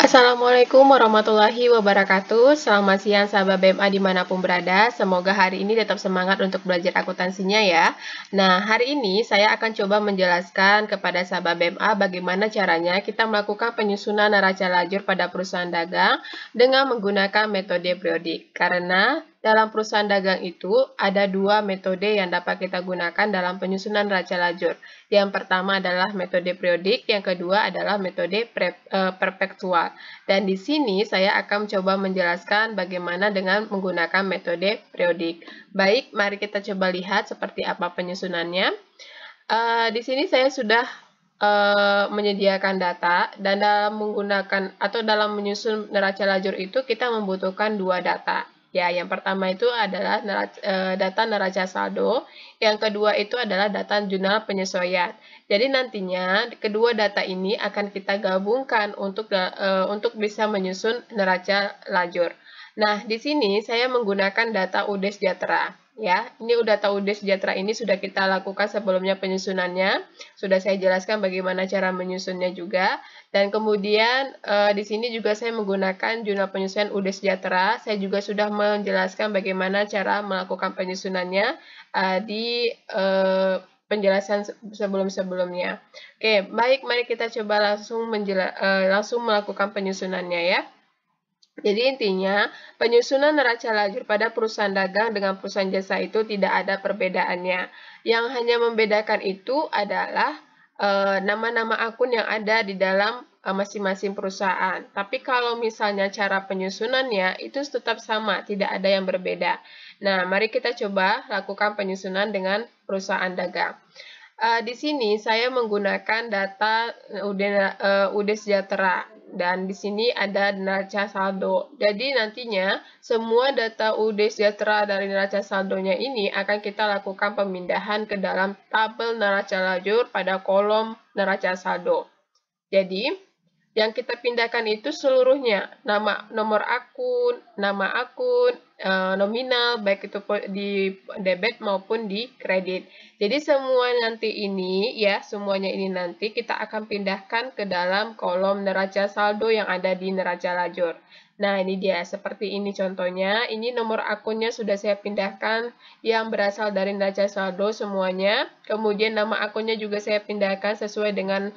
Assalamualaikum warahmatullahi wabarakatuh. Selamat siang sahabat BMA dimanapun berada. Semoga hari ini tetap semangat untuk belajar akuntansinya ya. Nah, hari ini saya akan coba menjelaskan kepada sahabat BMA bagaimana caranya kita melakukan penyusunan neraca lajur pada perusahaan dagang dengan menggunakan metode periodik. Karena dalam perusahaan dagang itu ada dua metode yang dapat kita gunakan dalam penyusunan neraca lajur. Yang pertama adalah metode periodik, yang kedua adalah metode perpetual. Dan di sini saya akan coba menjelaskan bagaimana dengan menggunakan metode periodik. Baik, mari kita coba lihat seperti apa penyusunannya. Di sini saya sudah menyediakan data, dan dalam menggunakan atau dalam menyusun neraca lajur itu kita membutuhkan dua data. Ya, yang pertama itu adalah data neraca saldo, yang kedua itu adalah data jurnal penyesuaian. Jadi nantinya kedua data ini akan kita gabungkan untuk bisa menyusun neraca lajur. Nah, di sini saya menggunakan data UD Sejahtera. Ya, ini data UD Sejahtera ini sudah kita lakukan sebelumnya penyusunannya. Sudah saya jelaskan bagaimana cara menyusunnya juga. Dan kemudian di sini juga saya menggunakan jurnal penyesuaian UD Sejahtera. Saya juga sudah menjelaskan bagaimana cara melakukan penyusunannya di penjelasan sebelum-sebelumnya. Oke, baik, mari kita coba langsung melakukan penyusunannya ya. Jadi intinya, penyusunan neraca lajur pada perusahaan dagang dengan perusahaan jasa itu tidak ada perbedaannya. Yang hanya membedakan itu adalah nama-nama akun yang ada di dalam masing-masing perusahaan. Tapi kalau misalnya cara penyusunannya itu tetap sama, tidak ada yang berbeda. Nah, mari kita coba lakukan penyusunan dengan perusahaan dagang. Di sini saya menggunakan data UD Sejahtera, dan di sini ada neraca saldo. Jadi nantinya semua data UD Sejahtera dari neraca saldonya ini akan kita lakukan pemindahan ke dalam tabel neraca lajur pada kolom neraca saldo. Jadi yang kita pindahkan itu seluruhnya, nomor akun, nama akun, nominal, baik itu di debit maupun di kredit. Jadi semua nanti ini ya, semuanya ini nanti kita akan pindahkan ke dalam kolom neraca saldo yang ada di neraca lajur. Nah, ini dia, seperti ini contohnya. Ini nomor akunnya sudah saya pindahkan yang berasal dari neraca saldo semuanya. Kemudian nama akunnya juga saya pindahkan sesuai dengan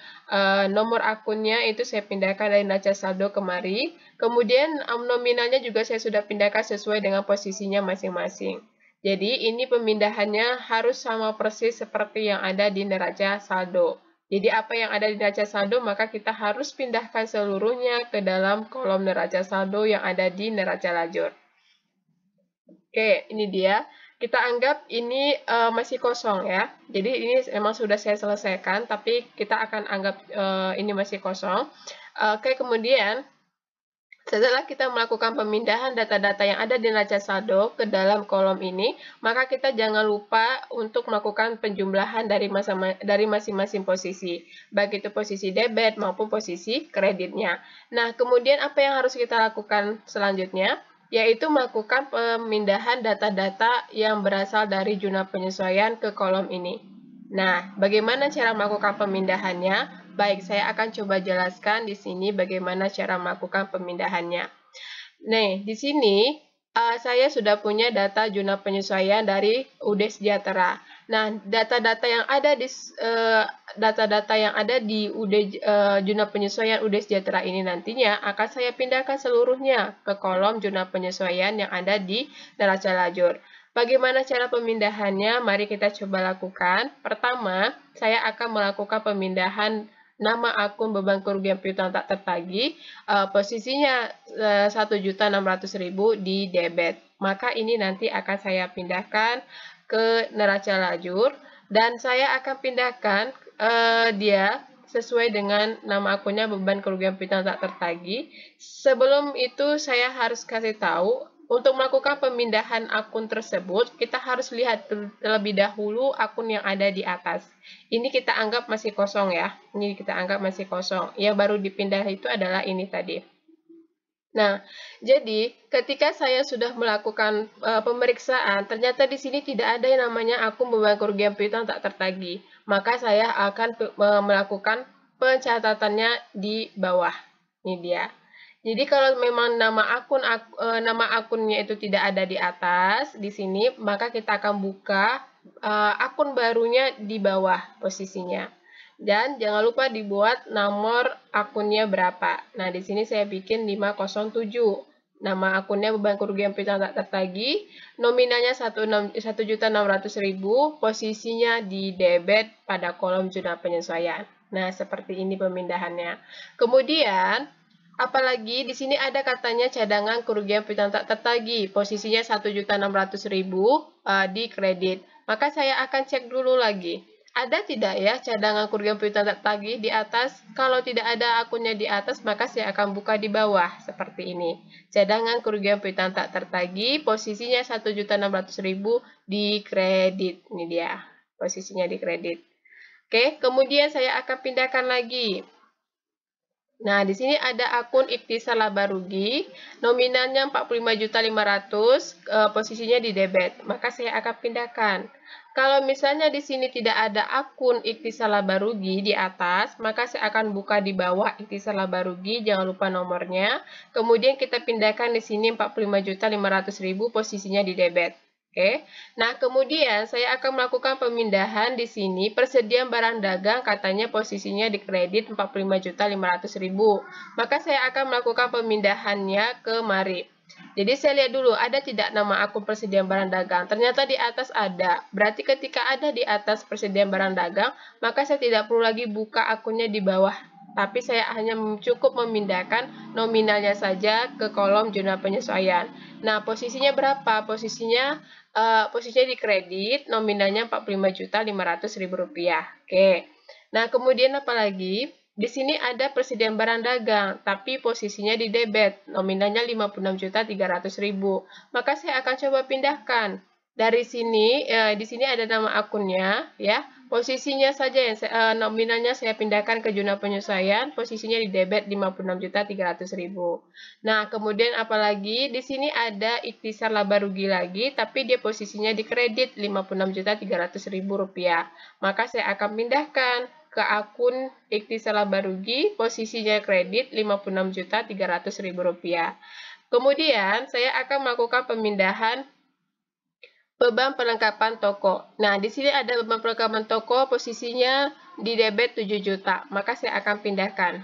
nomor akunnya, itu saya pindahkan dari neraca saldo kemari. Kemudian nominalnya juga saya sudah pindahkan sesuai dengan posisinya masing-masing. Jadi ini pemindahannya harus sama persis seperti yang ada di neraca saldo. Jadi apa yang ada di neraca saldo maka kita harus pindahkan seluruhnya ke dalam kolom neraca saldo yang ada di neraca lajur. Oke, ini dia. Kita anggap ini masih kosong ya. Jadi ini memang sudah saya selesaikan, tapi kita akan anggap ini masih kosong. Oke, kemudian setelah kita melakukan pemindahan data-data yang ada di neraca saldo ke dalam kolom ini, maka kita jangan lupa untuk melakukan penjumlahan dari masing-masing posisi, baik itu posisi debit maupun posisi kreditnya. Nah, kemudian apa yang harus kita lakukan selanjutnya? Yaitu melakukan pemindahan data-data yang berasal dari jurnal penyesuaian ke kolom ini. Nah, bagaimana cara melakukan pemindahannya? Baik, saya akan coba jelaskan di sini bagaimana cara melakukan pemindahannya. Nah, di sini saya sudah punya data jurnal penyesuaian dari UD Sejahtera. Nah, data-data yang ada di jurnal penyesuaian UD Sejahtera ini nantinya akan saya pindahkan seluruhnya ke kolom jurnal penyesuaian yang ada di neraca lajur. Bagaimana cara pemindahannya? Mari kita coba lakukan. Pertama, saya akan melakukan pemindahan nama akun beban kerugian piutang tak tertagih, posisinya 1.600.000 di debit. Maka ini nanti akan saya pindahkan ke neraca lajur, dan saya akan pindahkan dia sesuai dengan nama akunnya beban kerugian piutang tak tertagih. Sebelum itu saya harus kasih tahu, untuk melakukan pemindahan akun tersebut, kita harus lihat terlebih dahulu akun yang ada di atas. Ini kita anggap masih kosong ya. Ini kita anggap masih kosong. Yang baru dipindah itu adalah ini tadi. Nah, jadi ketika saya sudah melakukan pemeriksaan, ternyata di sini tidak ada yang namanya akun beban kerugian piutang tak tertagih. Maka saya akan melakukan pencatatannya di bawah. Ini dia. Jadi kalau memang nama akunnya itu tidak ada di atas di sini, maka kita akan buka akun barunya di bawah posisinya. Dan jangan lupa dibuat nomor akunnya berapa. Nah, di sini saya bikin 507. Nama akunnya beban kerugian piutang tak tertagih, nominalnya 1.600.000, posisinya di debit pada kolom zona penyesuaian. Nah, seperti ini pemindahannya. Kemudian apalagi di sini ada katanya cadangan kerugian piutang tak tertagih, posisinya 1.600.000 di kredit. Maka saya akan cek dulu lagi. Ada tidak ya cadangan kerugian piutang tak tertagih di atas? Kalau tidak ada akunnya di atas, maka saya akan buka di bawah seperti ini. Cadangan kerugian piutang tak tertagih, posisinya 1.600.000 di kredit. Ini dia, posisinya di kredit. Oke, kemudian saya akan pindahkan lagi. Nah, di sini ada akun ikhtisar laba rugi, nominalnya 45.500.000, posisinya di debit. Maka saya akan pindahkan. Kalau misalnya di sini tidak ada akun ikhtisar laba rugi di atas, maka saya akan buka di bawah ikhtisar laba rugi, jangan lupa nomornya. Kemudian kita pindahkan di sini 45.500.000, posisinya di debit. Oke, nah kemudian saya akan melakukan pemindahan di sini persediaan barang dagang katanya posisinya di kredit 45.500.000. Maka saya akan melakukan pemindahannya ke mari. Jadi saya lihat dulu ada tidak nama akun persediaan barang dagang. Ternyata di atas ada. Berarti ketika ada di atas persediaan barang dagang, maka saya tidak perlu lagi buka akunnya di bawah. Tapi saya hanya cukup memindahkan nominalnya saja ke kolom zona penyesuaian. Nah, posisinya berapa? Posisinya di kredit, nominalnya Rp45.500.000. Oke. Nah, kemudian apa lagi? Di sini ada persediaan barang dagang, tapi posisinya di debit, nominalnya Rp56.300.000. Maka saya akan coba pindahkan. Dari sini, di sini ada nama akunnya, ya. Posisinya saja yang nominalnya saya pindahkan ke zona penyesuaian, posisinya di debit Rp56.300.000. Nah, kemudian apalagi di sini ada ikhtisar laba rugi lagi, tapi dia posisinya di kredit Rp56.300.000. Maka saya akan pindahkan ke akun ikhtisar laba rugi, posisinya kredit Rp56.300.000. Kemudian saya akan melakukan pemindahan beban perlengkapan toko. Nah, di sini ada beban perlengkapan toko, posisinya di debit 7 juta. Maka saya akan pindahkan.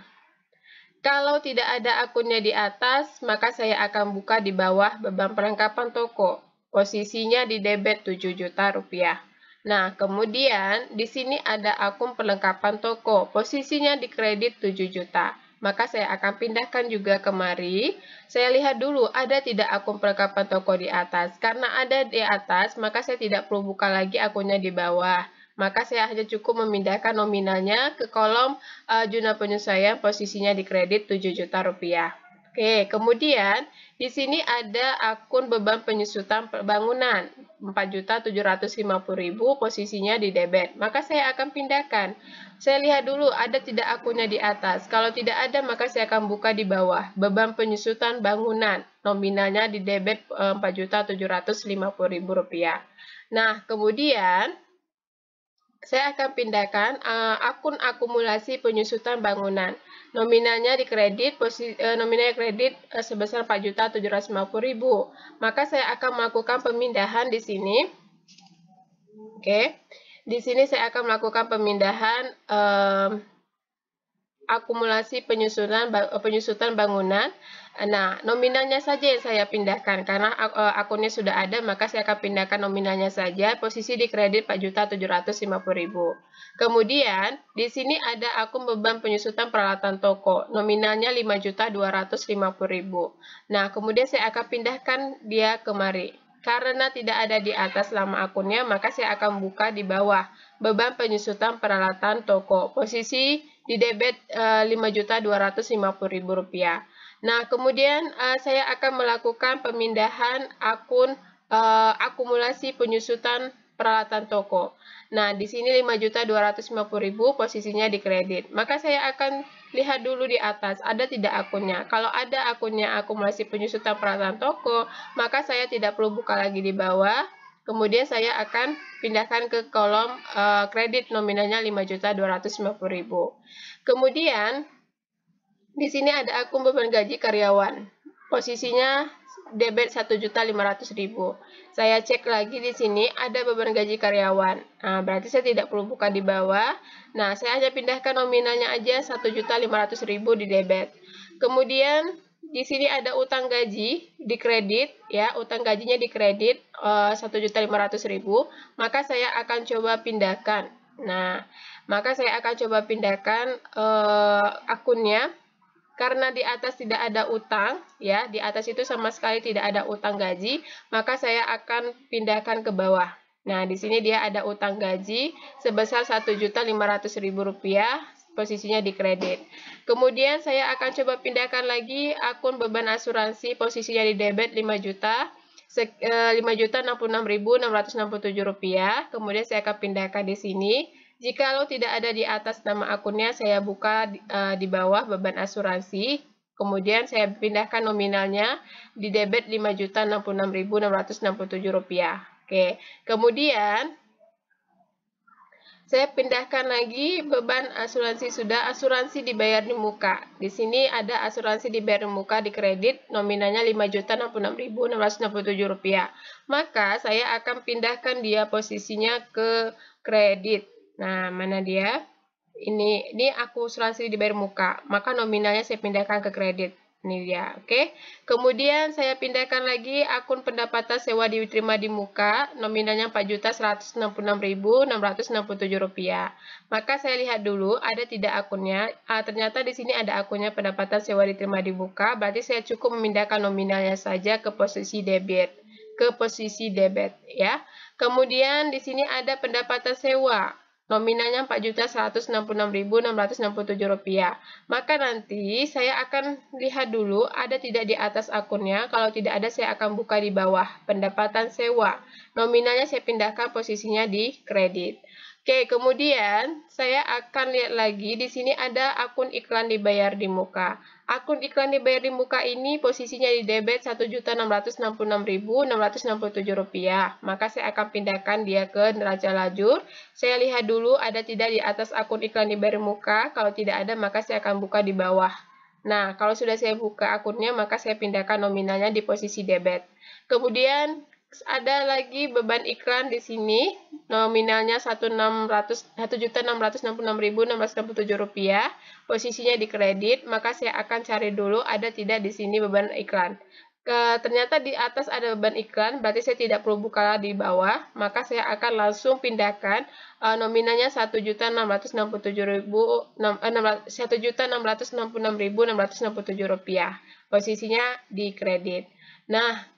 Kalau tidak ada akunnya di atas, maka saya akan buka di bawah beban perlengkapan toko. Posisinya di debit 7 juta rupiah. Nah, kemudian di sini ada akun perlengkapan toko. Posisinya di kredit 7 juta. Maka saya akan pindahkan juga kemari. Saya lihat dulu ada tidak akun perlengkapan toko di atas. Karena ada di atas, maka saya tidak perlu buka lagi akunnya di bawah. Maka saya hanya cukup memindahkan nominalnya ke kolom zona penyesuaian, posisinya di kredit 7 juta rupiah. Oke, kemudian di sini ada akun beban penyusutan bangunan 4.750.000, posisinya di debit. Maka saya akan pindahkan. Saya lihat dulu ada tidak akunnya di atas. Kalau tidak ada, maka saya akan buka di bawah beban penyusutan bangunan, nominalnya di debit Rp4.750.000. Nah, kemudian saya akan pindahkan akun akumulasi penyusutan bangunan. Nominalnya di kredit, nominalnya kredit sebesar Rp4.750.000. Maka saya akan melakukan pemindahan di sini. Oke. Di sini saya akan melakukan pemindahan akumulasi penyusutan bangunan. Nah, nominalnya saja yang saya pindahkan karena akunnya sudah ada, maka saya akan pindahkan nominalnya saja. Posisi di kredit Rp4.750.000. Kemudian di sini ada akun beban penyusutan peralatan toko, nominalnya Rp5.250.000. Nah, kemudian saya akan pindahkan dia kemari. Karena tidak ada di atas nama akunnya, maka saya akan buka di bawah beban penyusutan peralatan toko. Posisi di debit Rp5.250.000. Nah, kemudian saya akan melakukan pemindahan akun akumulasi penyusutan peralatan toko. Nah, di sini Rp5.250.000, posisinya di kredit. Maka saya akan lihat dulu di atas, ada tidak akunnya. Kalau ada akunnya akumulasi penyusutan peralatan toko, maka saya tidak perlu buka lagi di bawah. Kemudian saya akan pindahkan ke kolom kredit, nominalnya Rp5.250.000. Kemudian Di sini ada akun beban gaji karyawan. Posisinya debit 1.500.000. Saya cek lagi di sini ada beban gaji karyawan. Nah, berarti saya tidak perlu buka di bawah. Nah, saya hanya pindahkan nominalnya aja 1.500.000 di debit. Kemudian di sini ada utang gaji di kredit, ya, utang gajinya di kredit 1.500.000. Maka saya akan coba pindahkan. Nah, maka saya akan coba pindahkan akunnya. Karena di atas tidak ada utang, ya, di atas itu sama sekali tidak ada utang gaji, maka saya akan pindahkan ke bawah. Nah, di sini dia ada utang gaji sebesar Rp1.500.000, posisinya di kredit. Kemudian saya akan coba pindahkan lagi akun beban asuransi, posisinya di debit 5 juta. Rp5.066.667. Kemudian saya akan pindahkan di sini. Jikalau tidak ada di atas nama akunnya, saya buka di bawah beban asuransi. Kemudian saya pindahkan nominalnya di debit Rp5.066.667. Oke, kemudian saya pindahkan lagi beban asuransi sudah, asuransi dibayar di muka. Di sini ada asuransi dibayar di muka di kredit, nominalnya Rp5.066.667. Maka saya akan pindahkan dia posisinya ke kredit. Nah, mana dia? Ini aku asuransi dibayar muka, maka nominalnya saya pindahkan ke kredit. Ini dia, oke. Kemudian saya pindahkan lagi akun pendapatan sewa diterima di muka, nominalnya Rp4.166.667. Maka saya lihat dulu ada tidak akunnya. Ternyata di sini ada akunnya pendapatan sewa diterima di muka, berarti saya cukup memindahkan nominalnya saja ke posisi debit. Ya. Kemudian di sini ada pendapatan sewa. Nominalnya Rp4.166.667. Maka nanti saya akan lihat dulu ada tidak di atas akunnya. Kalau tidak ada, saya akan buka di bawah pendapatan sewa. Nominalnya saya pindahkan posisinya di kredit. Oke, kemudian saya akan lihat lagi di sini ada akun iklan dibayar di muka. Akun iklan dibayar di muka ini posisinya di debit Rp1.666.667. Maka saya akan pindahkan dia ke neraca lajur. Saya lihat dulu ada tidak di atas akun iklan dibayar di muka. Kalau tidak ada, maka saya akan buka di bawah. Nah, kalau sudah saya buka akunnya, maka saya pindahkan nominalnya di posisi debit. Kemudian ada lagi beban iklan di sini, nominalnya Rp1.666.667, posisinya di kredit, maka saya akan cari dulu ada tidak di sini beban iklan. Ternyata di atas ada beban iklan, berarti saya tidak perlu buka di bawah, maka saya akan langsung pindahkan nominalnya Rp1.666.667, posisinya di kredit. Nah,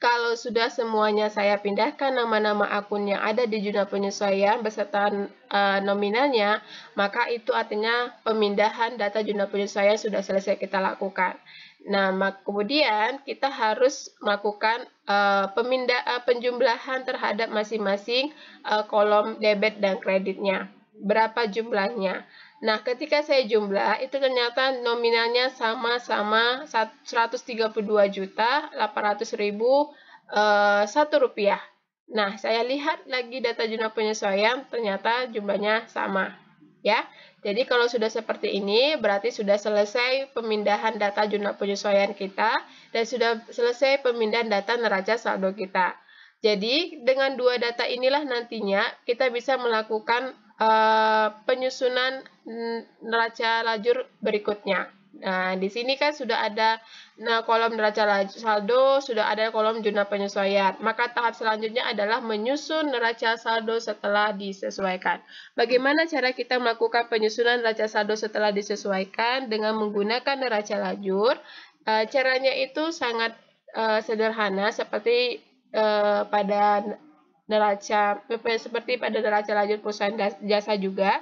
kalau sudah semuanya saya pindahkan nama-nama akun yang ada di jurnal penyesuaian beserta nominalnya, maka itu artinya pemindahan data jurnal penyesuaian sudah selesai kita lakukan. Nah, kemudian kita harus melakukan penjumlahan terhadap masing-masing kolom debit dan kreditnya. Berapa jumlahnya? Nah, ketika saya jumlah, itu ternyata nominalnya sama-sama Rp132.800.001. Nah, saya lihat lagi data jurnal penyesuaian, ternyata jumlahnya sama. Ya, jadi kalau sudah seperti ini, berarti sudah selesai pemindahan data jurnal penyesuaian kita, dan sudah selesai pemindahan data neraca saldo kita. Jadi, dengan dua data inilah nantinya kita bisa melakukan penyusunan neraca lajur berikutnya. Nah, di sini kan sudah ada kolom neraca saldo, sudah ada kolom jurnal penyesuaian. Maka tahap selanjutnya adalah menyusun neraca saldo setelah disesuaikan. Bagaimana cara kita melakukan penyusunan neraca saldo setelah disesuaikan? Dengan menggunakan neraca lajur. Caranya itu sangat sederhana, seperti pada neraca lajur perusahaan jasa juga.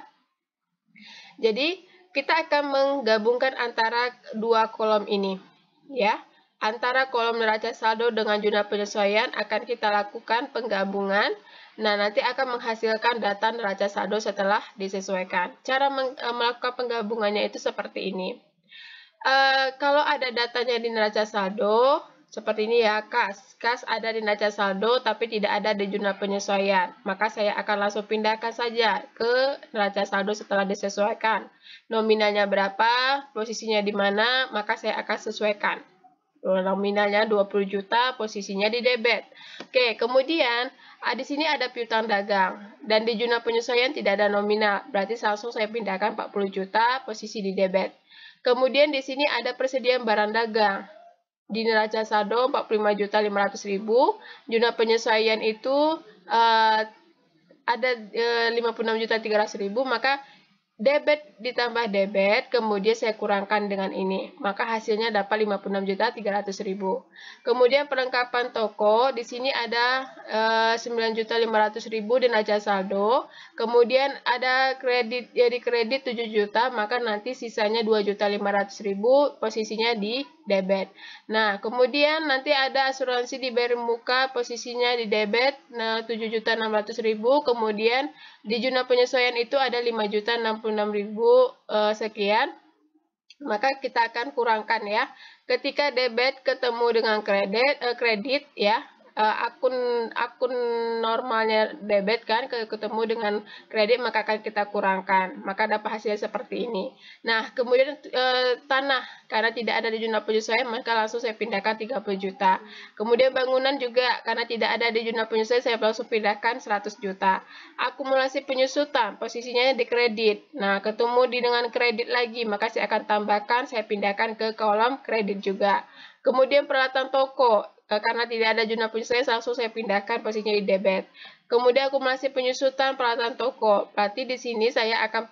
Jadi kita akan menggabungkan antara dua kolom ini, ya. Antara kolom neraca saldo dengan jurnal penyesuaian akan kita lakukan penggabungan. Nah, nanti akan menghasilkan data neraca saldo setelah disesuaikan. Cara melakukan penggabungannya itu seperti ini. Kalau ada datanya di neraca saldo, Seperti ini ya, kas. Kas ada di neraca saldo tapi tidak ada di jurnal penyesuaian. Maka saya akan langsung pindahkan saja ke neraca saldo setelah disesuaikan. Nominalnya berapa, posisinya di mana, maka saya akan sesuaikan. Nominalnya 20 juta, posisinya di debit. Oke, kemudian di sini ada piutang dagang. Dan di jurnal penyesuaian tidak ada nominal. Berarti langsung saya pindahkan 40 juta, posisi di debit. Kemudian di sini ada persediaan barang dagang. Di neraca saldo 45.500.000, jurnal penyesuaian itu ada 56.300.000, maka debit ditambah debit, kemudian saya kurangkan dengan ini. Maka hasilnya dapat 56.300.000. Kemudian perlengkapan toko, di sini ada 9.500.000 di neraca saldo. Kemudian ada kredit, jadi kredit 7 juta, maka nanti sisanya 2.500.000, posisinya di debit. Nah, kemudian nanti ada asuransi dibayar muka, posisinya di debit, 7.600.000. Kemudian di jurnal penyesuaian itu ada 5.066.000 sekian. Maka kita akan kurangkan ya. Ketika debit ketemu dengan kredit ya, akun normalnya debit kan ketemu dengan kredit, maka akan kita kurangkan, maka dapat hasilnya seperti ini. Nah, kemudian tanah, karena tidak ada di jurnal penyesuaian, maka langsung saya pindahkan 30 juta. Kemudian bangunan juga, karena tidak ada di jurnal penyesuaian, saya langsung pindahkan 100 juta. Akumulasi penyusutan, posisinya di kredit. Nah, ketemu dengan kredit lagi, maka saya akan tambahkan, saya pindahkan ke kolom kredit juga. Kemudian peralatan toko, karena tidak ada jurnal penyesuaian, langsung saya pindahkan posisinya di debit. Kemudian akumulasi penyusutan peralatan toko. Berarti di sini saya akan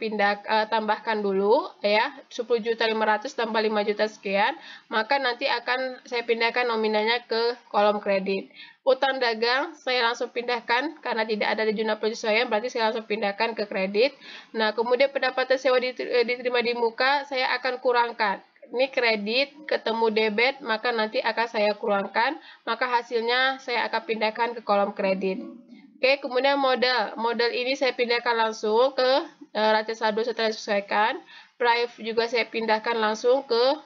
tambahkan dulu ya, 10.500.000 tambah 5 juta sekian, maka nanti akan saya pindahkan nominalnya ke kolom kredit. Utang dagang saya langsung pindahkan karena tidak ada di jurnal penyesuaian, berarti saya langsung pindahkan ke kredit. Nah, kemudian pendapatan sewa diterima di muka saya akan kurangkan. Ini kredit ketemu debit, maka nanti akan saya kurangkan, maka hasilnya saya akan pindahkan ke kolom kredit. Oke, kemudian modal. Modal ini saya pindahkan langsung ke neraca saldo setelah disesuaikan. Price juga saya pindahkan langsung ke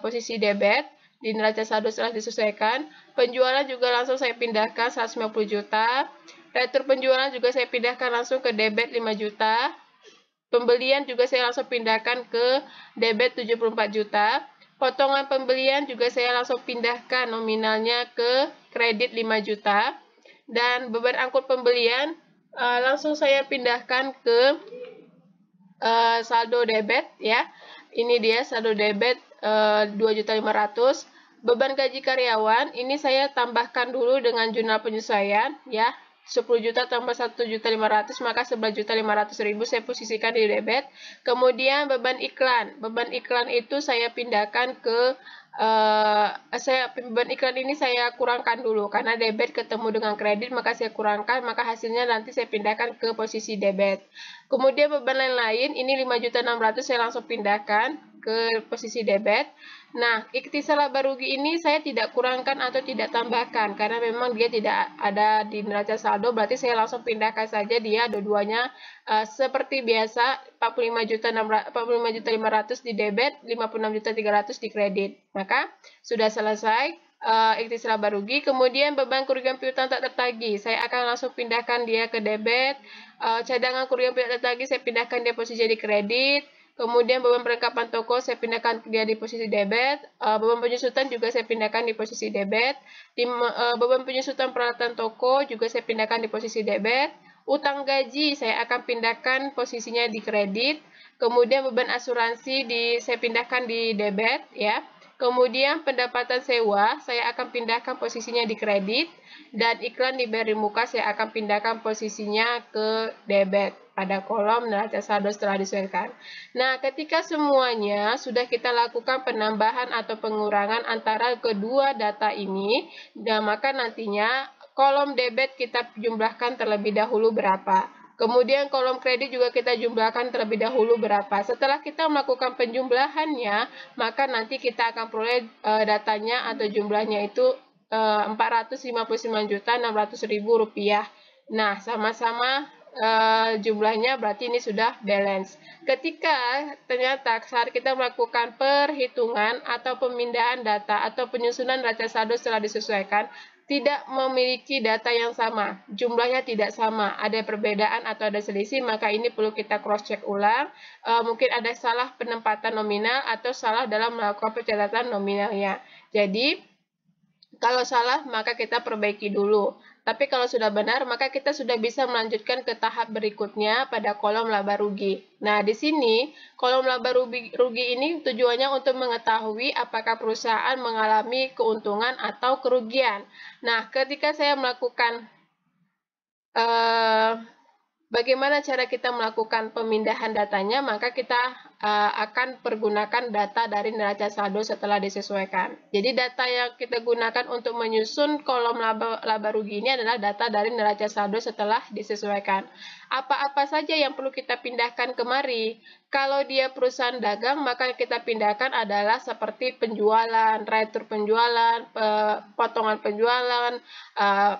posisi debit di neraca saldo setelah disesuaikan. Penjualan juga langsung saya pindahkan 150 juta. Retur penjualan juga saya pindahkan langsung ke debit 5 juta. Pembelian juga saya langsung pindahkan ke debit 74 juta. Potongan pembelian juga saya langsung pindahkan nominalnya ke kredit 5 juta. Dan beban angkut pembelian langsung saya pindahkan ke saldo debit ya. Ini dia saldo debit 2.500.000. Beban gaji karyawan ini saya tambahkan dulu dengan jurnal penyesuaian ya. 10 juta tambah 1.500.000, maka 11.500.000 saya posisikan di debit. Kemudian beban iklan. Beban iklan itu saya pindahkan ke beban iklan ini saya kurangkan dulu karena debit ketemu dengan kredit, maka saya kurangkan, maka hasilnya nanti saya pindahkan ke posisi debit. Kemudian beban lain-lain ini 5.600.000 saya langsung pindahkan ke posisi debit. Nah, ikhtisar laba rugi ini saya tidak kurangkan atau tidak tambahkan karena memang dia tidak ada di neraca saldo, berarti saya langsung pindahkan saja dia dua-duanya seperti biasa, 45.500.000 di debit, 56.300.000 di kredit. Maka sudah selesai ikhtisar laba rugi. Kemudian beban kerugian piutang tak tertagih, saya akan langsung pindahkan dia ke debit. Cadangan kerugian piutang tak tertagih saya pindahkan dia posisi di kredit. Kemudian beban perlengkapan toko saya pindahkan dia di posisi debit. Beban penyusutan juga saya pindahkan di posisi debit. Beban penyusutan peralatan toko juga saya pindahkan di posisi debit. Utang gaji saya akan pindahkan posisinya di kredit. Kemudian beban asuransi saya pindahkan di debit ya. Kemudian pendapatan sewa saya akan pindahkan posisinya di kredit, dan iklan dibayar di muka saya akan pindahkan posisinya ke debit pada kolom neraca saldo setelah disesuaikan. Nah, ketika semuanya sudah kita lakukan penambahan atau pengurangan antara kedua data ini, dan maka nantinya kolom debit kita jumlahkan terlebih dahulu berapa. Kemudian kolom kredit juga kita jumlahkan terlebih dahulu berapa. Setelah kita melakukan penjumlahannya, maka nanti kita akan peroleh datanya atau jumlahnya itu Rp459.600.000. Nah, sama-sama jumlahnya, berarti ini sudah balance. Ketika ternyata saat kita melakukan perhitungan atau pemindahan data atau penyusunan neraca saldo setelah disesuaikan, tidak memiliki data yang sama, jumlahnya tidak sama, ada perbedaan atau ada selisih, maka ini perlu kita cross check ulang. Mungkin ada salah penempatan nominal atau salah dalam melakukan pencatatan nominalnya. Jadi kalau salah maka kita perbaiki dulu. Tapi kalau sudah benar, maka kita sudah bisa melanjutkan ke tahap berikutnya pada kolom laba rugi. Nah, di sini kolom laba rugi ini tujuannya untuk mengetahui apakah perusahaan mengalami keuntungan atau kerugian. Nah, ketika saya melakukan bagaimana cara kita melakukan pemindahan datanya, maka kita akan pergunakan data dari neraca saldo setelah disesuaikan. Jadi data yang kita gunakan untuk menyusun kolom laba rugi ini adalah data dari neraca saldo setelah disesuaikan. Apa-apa saja yang perlu kita pindahkan kemari? Kalau dia perusahaan dagang, maka kita pindahkan adalah seperti penjualan, retur penjualan, potongan penjualan,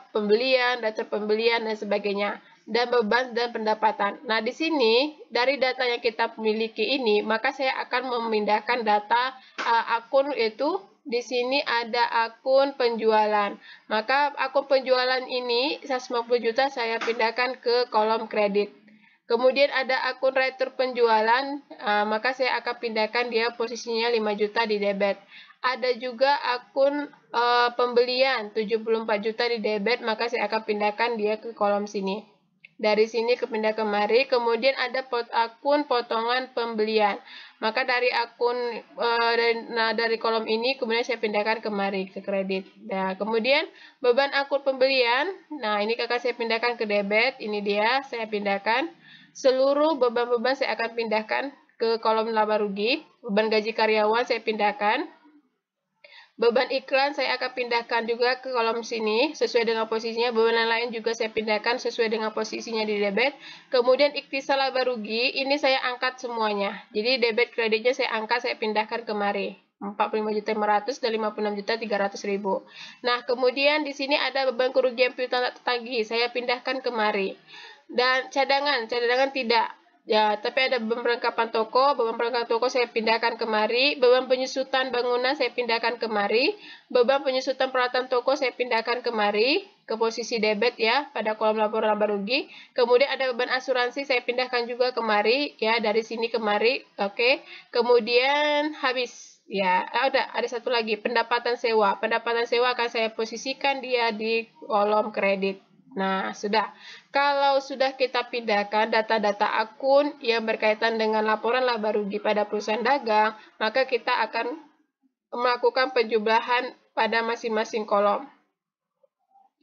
pembelian, data pembelian, dan sebagainya. Dan beban dan pendapatan. Nah, di sini dari data yang kita miliki ini, maka saya akan memindahkan data akun, itu di sini ada akun penjualan. Maka akun penjualan ini 150 juta saya pindahkan ke kolom kredit. Kemudian ada akun retur penjualan, maka saya akan pindahkan dia posisinya 5 juta di debit. Ada juga akun pembelian 74 juta di debit, maka saya akan pindahkan dia ke kolom sini. Dari sini kepindah kemari, kemudian ada akun potongan pembelian. Maka dari akun dari kolom ini kemudian saya pindahkan kemari ke kredit. Nah, kemudian beban akun pembelian. Nah, ini kakak saya pindahkan ke debit. Ini dia, saya pindahkan. Seluruh beban-beban saya akan pindahkan ke kolom laba rugi. Beban gaji karyawan saya pindahkan. Beban iklan saya akan pindahkan juga ke kolom sini sesuai dengan posisinya. Beban lain juga saya pindahkan sesuai dengan posisinya di debit. Kemudian ikhtisar laba rugi ini saya angkat semuanya. Jadi debit kreditnya saya angkat, saya pindahkan kemari. 45.500 dan 56.300.000. Nah, kemudian di sini ada beban kerugian piutang tak tertagih, saya pindahkan kemari. Dan cadangan tidak. Ya, tapi ada beban perlengkapan toko saya pindahkan kemari, beban penyusutan bangunan saya pindahkan kemari, beban penyusutan peralatan toko saya pindahkan kemari ke posisi debit ya pada kolom laporan laba rugi. Kemudian ada beban asuransi saya pindahkan juga kemari ya, dari sini kemari. Oke. Kemudian habis ya, ada satu lagi pendapatan sewa. Pendapatan sewa akan saya posisikan dia di kolom kredit. Nah, sudah. Kalau sudah kita pindahkan data-data akun yang berkaitan dengan laporan laba rugi pada perusahaan dagang, maka kita akan melakukan penjumlahan pada masing-masing kolom.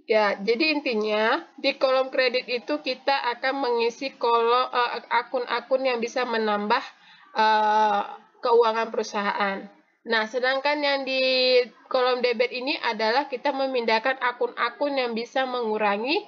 Ya, jadi intinya di kolom kredit itu kita akan mengisi kolom akun-akun yang bisa menambah keuangan perusahaan. Nah, sedangkan yang di kolom debit ini adalah kita memindahkan akun-akun yang bisa mengurangi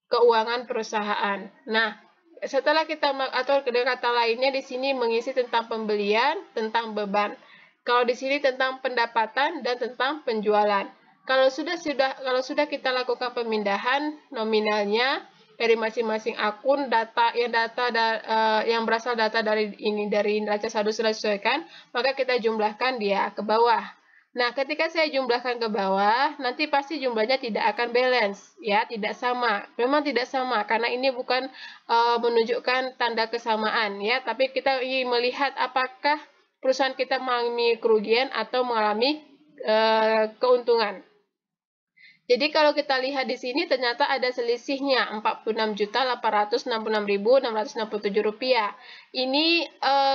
keuangan perusahaan. Nah, setelah kita atau dengan kata lainnya di sini mengisi tentang pembelian, tentang beban. Kalau di sini tentang pendapatan dan tentang penjualan. Kalau sudah kita lakukan pemindahan nominalnya dari masing-masing akun, yang berasal data dari neraca saldo sudah disesuaikan, maka kita jumlahkan dia ke bawah. Nah, ketika saya jumlahkan ke bawah, nanti pasti jumlahnya tidak akan balance, ya, tidak sama. Memang tidak sama karena ini bukan menunjukkan tanda kesamaan, ya, tapi kita ingin melihat apakah perusahaan kita mengalami kerugian atau mengalami keuntungan. Jadi kalau kita lihat di sini ternyata ada selisihnya Rp46.866.667. Ini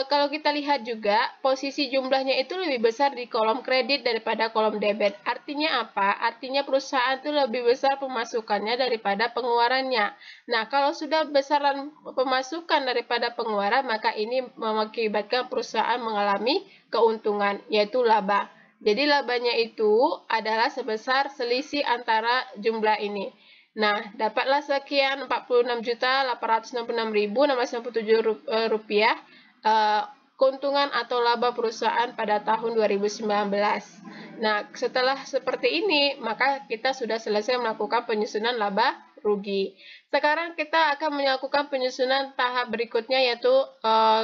kalau kita lihat juga posisi jumlahnya itu lebih besar di kolom kredit daripada kolom debit. Artinya apa? Artinya perusahaan itu lebih besar pemasukannya daripada pengeluarannya. Nah, kalau sudah besaran pemasukan daripada pengeluaran, maka ini mengakibatkan perusahaan mengalami keuntungan, yaitu laba. Jadi labanya itu adalah sebesar selisih antara jumlah ini. Nah, dapatlah sekian Rp46.866.697 keuntungan atau laba perusahaan pada tahun 2019. Nah, setelah seperti ini, maka kita sudah selesai melakukan penyusunan laba rugi. Sekarang kita akan melakukan penyusunan tahap berikutnya, yaitu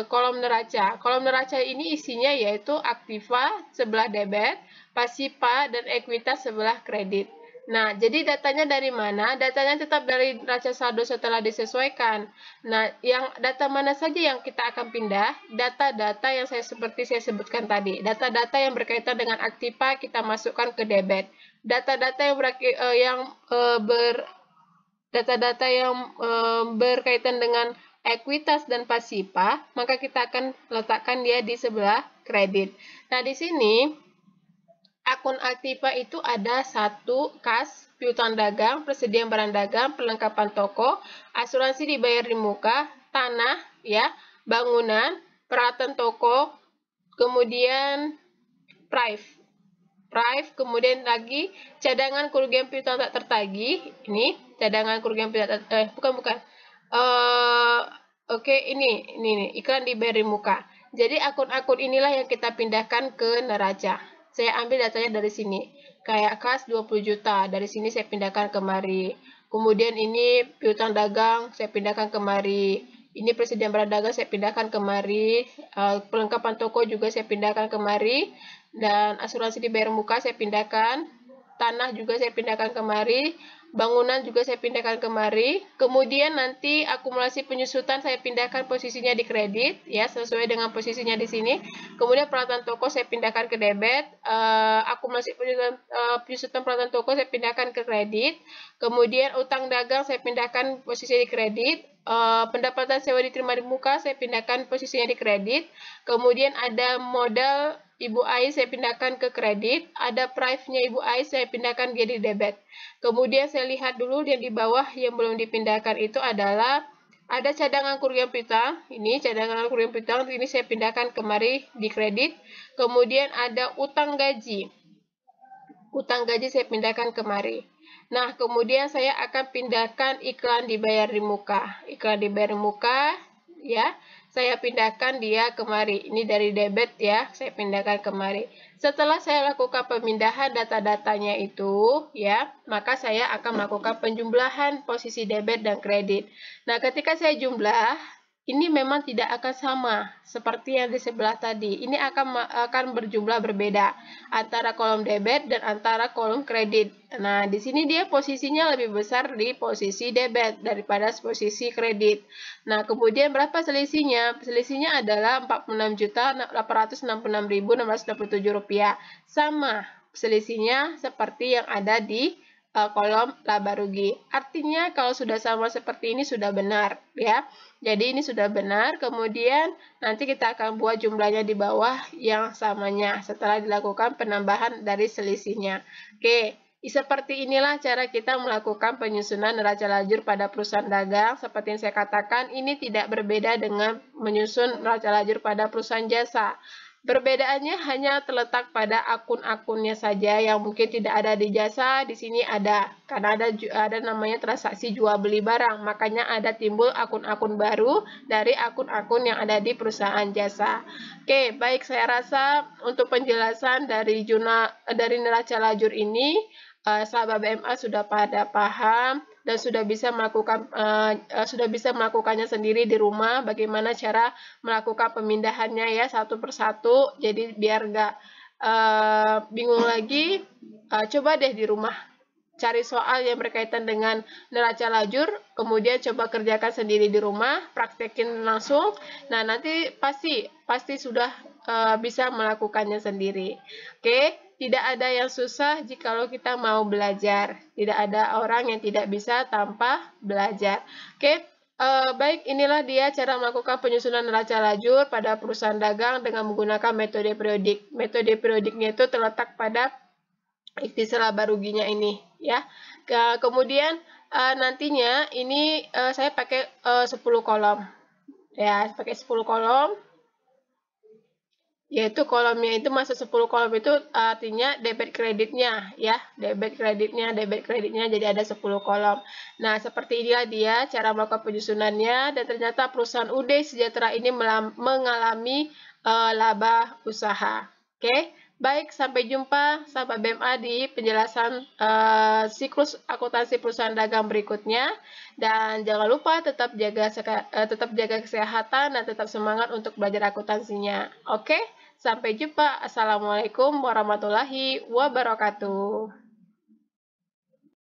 kolom neraca. Kolom neraca ini isinya yaitu aktiva sebelah debit, pasiva, dan ekuitas sebelah kredit. Nah, jadi datanya dari mana? Datanya tetap dari neraca saldo setelah disesuaikan. Nah, yang data mana saja yang kita akan pindah? Data-data yang seperti saya sebutkan tadi. Data-data yang berkaitan dengan aktiva kita masukkan ke debit. Data-data yang berkaitan dengan ekuitas dan pasiva, maka kita akan letakkan dia di sebelah kredit. Nah, di sini akun aktiva itu ada 1 kas, piutang dagang, persediaan barang dagang, perlengkapan toko, asuransi dibayar di muka, tanah, ya, bangunan, peralatan toko, kemudian prive, kemudian lagi cadangan kerugian piutang tak tertagih. Ini cadangan kerugian piutang oke, ini iklan dibayar di muka. Jadi akun-akun inilah yang kita pindahkan ke neraca. Saya ambil datanya dari sini. Kayak kas 20 juta, dari sini saya pindahkan kemari. Kemudian ini piutang dagang, saya pindahkan kemari. Ini persediaan barang dagang, saya pindahkan kemari. Perlengkapan toko juga saya pindahkan kemari. Dan asuransi dibayar muka saya pindahkan. Tanah juga saya pindahkan kemari. Bangunan juga saya pindahkan kemari. Kemudian nanti akumulasi penyusutan saya pindahkan posisinya di kredit, ya, sesuai dengan posisinya di sini. Kemudian peralatan toko saya pindahkan ke debit. Akumulasi penyusutan peralatan toko saya pindahkan ke kredit. Kemudian utang dagang saya pindahkan posisinya di kredit. Pendapatan sewa diterima di muka saya pindahkan posisinya di kredit. Kemudian ada modal Ibu Ai saya pindahkan ke kredit, ada prive-nya Ibu Ai saya pindahkan jadi debit. Kemudian saya lihat dulu yang di bawah yang belum dipindahkan itu adalah ada cadangan kerugian piutang. Ini cadangan kerugian piutang, ini saya pindahkan kemari di kredit. Kemudian ada utang gaji. Utang gaji saya pindahkan kemari. Nah, kemudian saya akan pindahkan iklan dibayar di muka. Iklan dibayar di muka, ya, saya pindahkan dia kemari. Ini dari debit, ya, saya pindahkan kemari. Setelah saya lakukan pemindahan data-datanya itu, ya, maka saya akan melakukan penjumlahan posisi debit dan kredit. Nah, ketika saya jumlah, ini memang tidak akan sama seperti yang di sebelah tadi. Ini akan berjumlah berbeda antara kolom debit dan antara kolom kredit. Nah, di sini dia posisinya lebih besar di posisi debit daripada posisi kredit. Nah, kemudian berapa selisihnya? Selisihnya adalah Rp46.866.667. Sama selisihnya seperti yang ada di kolom laba rugi. Artinya kalau sudah sama seperti ini sudah benar, ya. Jadi ini sudah benar. Kemudian nanti kita akan buat jumlahnya di bawah yang samanya setelah dilakukan penambahan dari selisihnya. Oke, seperti inilah cara kita melakukan penyusunan neraca lajur pada perusahaan dagang. Seperti yang saya katakan, ini tidak berbeda dengan menyusun neraca lajur pada perusahaan jasa. Perbedaannya hanya terletak pada akun-akunnya saja yang mungkin tidak ada di jasa, di sini ada. Karena ada namanya transaksi jual beli barang, makanya ada timbul akun-akun baru dari akun-akun yang ada di perusahaan jasa. Oke, baik, saya rasa untuk penjelasan dari neraca lajur ini sahabat BMA sudah pada paham dan sudah bisa melakukannya sendiri di rumah. Bagaimana cara melakukan pemindahannya, ya, satu persatu. Jadi biar nggak bingung lagi, coba deh di rumah cari soal yang berkaitan dengan neraca lajur, kemudian coba kerjakan sendiri di rumah, praktekin langsung. Nah, nanti pasti sudah bisa melakukannya sendiri. Oke, tidak ada yang susah jikalau kita mau belajar. Tidak ada orang yang tidak bisa tanpa belajar. Oke, baik, inilah dia cara melakukan penyusunan neraca lajur pada perusahaan dagang dengan menggunakan metode periodik. Metode periodiknya itu terletak pada ikhtisar laba ruginya ini, ya. Kemudian nantinya ini saya pakai 10 kolom. Ya, pakai 10 kolom. Yaitu kolomnya itu masuk 10 kolom itu artinya debit kreditnya, ya. Debit kreditnya jadi ada 10 kolom. Nah, seperti inilah dia cara melakukan penyusunannya, dan ternyata perusahaan UD Sejahtera ini mengalami laba usaha. Oke. Baik, sampai jumpa sahabat BMA di penjelasan siklus akuntansi perusahaan dagang berikutnya. Dan jangan lupa tetap jaga kesehatan dan tetap semangat untuk belajar akuntansinya. Oke, sampai jumpa. Assalamualaikum warahmatullahi wabarakatuh.